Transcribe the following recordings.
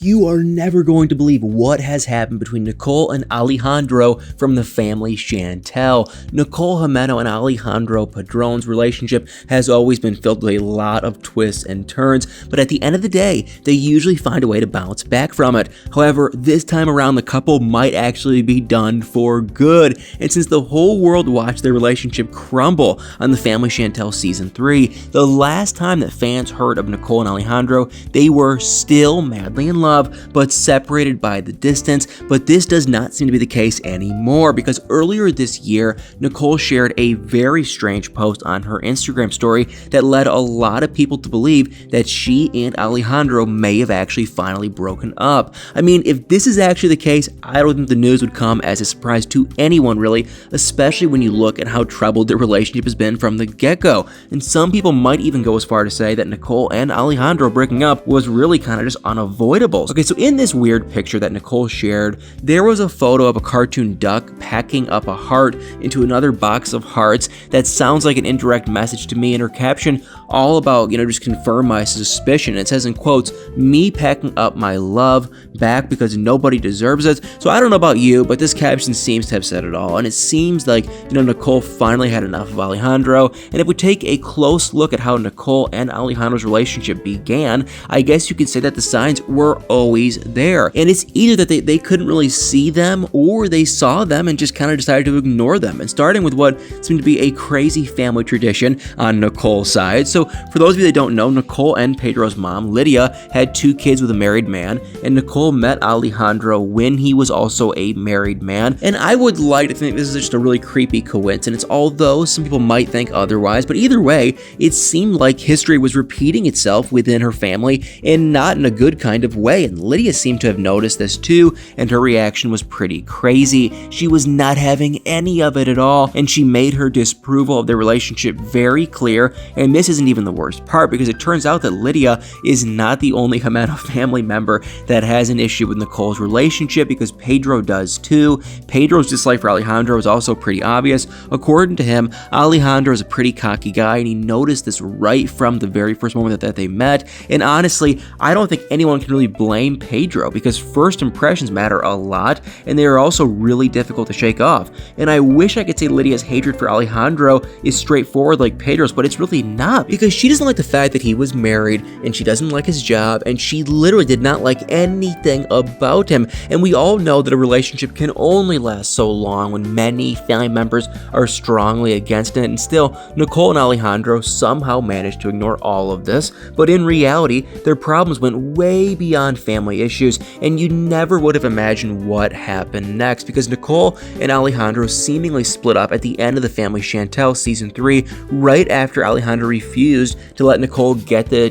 You are never going to believe what has happened between Nicole and Alejandro from the Family Chantel. Nicole Jimeno and Alejandro Padron's relationship has always been filled with a lot of twists and turns, but at the end of the day, they usually find a way to bounce back from it. However, this time around, the couple might actually be done for good, and since the whole world watched their relationship crumble on the Family Chantel Season 3, the last time that fans heard of Nicole and Alejandro, they were still madly in love, but separated by the distance. But this does not seem to be the case anymore, because earlier this year, Nicole shared a very strange post on her Instagram story that led a lot of people to believe that she and Alejandro may have actually finally broken up. I mean, if this is actually the case, I don't think the news would come as a surprise to anyone really, especially when you look at how troubled their relationship has been from the get-go. And some people might even go as far to say that Nicole and Alejandro breaking up was really kind of just unavoidable. Okay, so in this weird picture that Nicole shared, there was a photo of a cartoon duck packing up a heart into another box of hearts that sounds like an indirect message to me, and her caption all about, just confirm my suspicion. It says in quotes, "Me packing up my love back because nobody deserves it." So I don't know about you, but this caption seems to have said it all, and it seems like, Nicole finally had enough of Alejandro. And if we take a close look at how Nicole and Alejandro's relationship began, I guess you could say that the signs were always there. And it's either that they couldn't really see them, or they saw them and just kind of decided to ignore them. And starting with what seemed to be a crazy family tradition on Nicole's side. So for those of you that don't know, Nicole and Pedro's mom, Lydia, had 2 kids with a married man, and Nicole met Alejandro when he was also a married man. And I would like to think this is just a really creepy coincidence, although some people might think otherwise. But either way, it seemed like history was repeating itself within her family, and not in a good kind of way. And Lydia seemed to have noticed this too, and her reaction was pretty crazy. She was not having any of it at all, and she made her disapproval of their relationship very clear. And this isn't even the worst part, because it turns out that Lydia is not the only Jimeno family member that has an issue with Nicole's relationship, because Pedro does too. Pedro's dislike for Alejandro is also pretty obvious. According to him, Alejandro is a pretty cocky guy, and he noticed this right from the very first moment that they met. And honestly, I don't think anyone can really blame Pedro, because first impressions matter a lot, and they are also really difficult to shake off. And I wish I could say Lydia's hatred for Alejandro is straightforward like Pedro's, but it's really not, because she doesn't like the fact that he was married, and she doesn't like his job, and she literally did not like anything about him. And we all know that a relationship can only last so long when many family members are strongly against it, and still, Nicole and Alejandro somehow managed to ignore all of this. But in reality, their problems went way beyond family issues, and you never would have imagined what happened next, because Nicole and Alejandro seemingly split up at the end of the Family Chantel Season 3, right after Alejandro refused to let Nicole get the,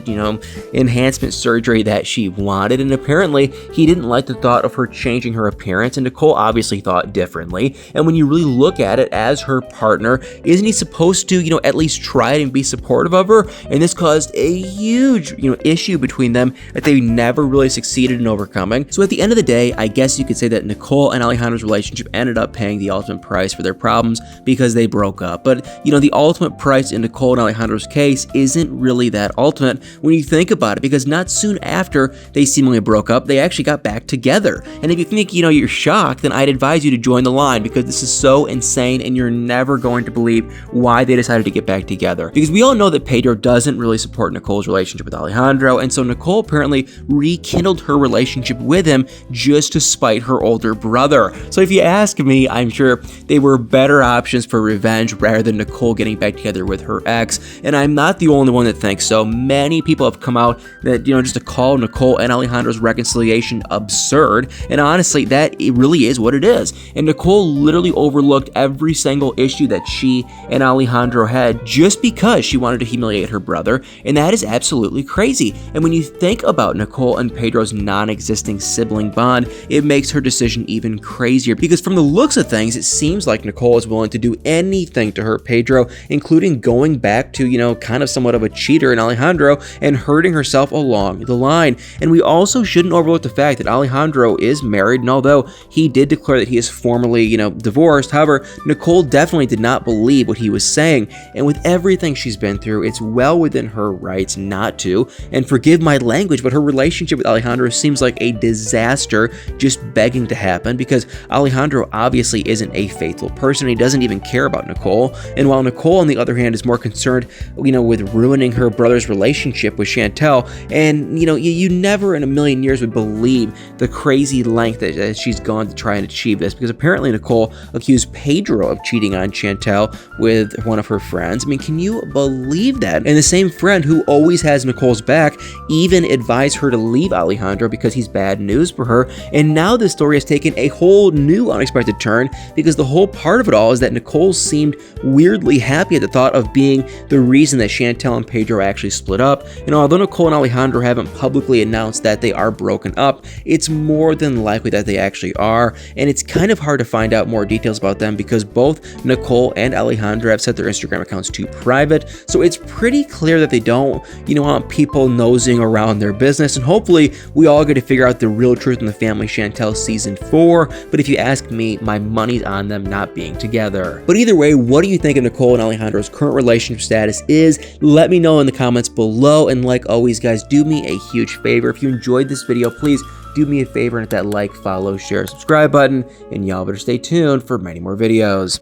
enhancement surgery that she wanted. And apparently, he didn't like the thought of her changing her appearance, and Nicole obviously thought differently. And when you really look at it as her partner, isn't he supposed to, at least try and be supportive of her? And this caused a huge, issue between them that they never really succeeded in overcoming. So at the end of the day, I guess you could say that Nicole and Alejandro's relationship ended up paying the ultimate price for their problems, because they broke up. But, the ultimate price in Nicole and Alejandro's case isn't really that ultimate when you think about it, because not soon after they seemingly broke up, they actually got back together. And if you think, you're shocked, then I'd advise you to join the line, because this is so insane, and you're never going to believe why they decided to get back together. Because we all know that Pedro doesn't really support Nicole's relationship with Alejandro, and so Nicole apparently rekindled her relationship with him just to spite her older brother. So if you ask me, I'm sure they were better options for revenge rather than Nicole getting back together with her ex. And I'm not the only one that thinks so. Many people have come out that, just to call Nicole and Alejandro's reconciliation absurd. And honestly, that it really is what it is. And Nicole literally overlooked every single issue that she and Alejandro had just because she wanted to humiliate her brother. And that is absolutely crazy. And when you think about Nicole and Pedro's non-existing sibling bond, it makes her decision even crazier, because from the looks of things, it seems like Nicole is willing to do anything to hurt Pedro, including going back to, kind of somewhat of a cheater in Alejandro and hurting herself along the line. And we also shouldn't overlook the fact that Alejandro is married, and although he did declare that he is formally, divorced, however, Nicole definitely did not believe what he was saying. And with everything she's been through, it's well within her rights not to. And forgive my language, but her relationship with Alejandro seems like a disaster just begging to happen, because Alejandro obviously isn't a faithful person. He doesn't even care about Nicole. And while Nicole, on the other hand, is more concerned, with ruining her brother's relationship with Chantel, and, you never in a million years would believe the crazy length that she's gone to try and achieve this, because apparently Nicole accused Pedro of cheating on Chantel with one of her friends. I mean, can you believe that? And the same friend who always has Nicole's back even advised her to leave Alejandro because he's bad news for her. And now this story has taken a whole new unexpected turn, because the whole part of it all is that Nicole seemed weirdly happy at the thought of being the reason that Chantel and Pedro actually split up. And although Nicole and Alejandro haven't publicly announced that they are broken up, it's more than likely that they actually are. And it's kind of hard to find out more details about them, because both Nicole and Alejandro have set their Instagram accounts to private. So it's pretty clear that they don't, want people nosing around their business. And hopefully we all get to figure out the real truth in the Family Chantel season 4. But if you ask me, my money's on them not being together. But either way, what do you think of Nicole and Alejandro's current relationship status is? Let me know in the comments below. And like always, guys, do me a huge favor. If you enjoyed this video, please do me a favor and hit that like, follow, share, subscribe button. And y'all better stay tuned for many more videos.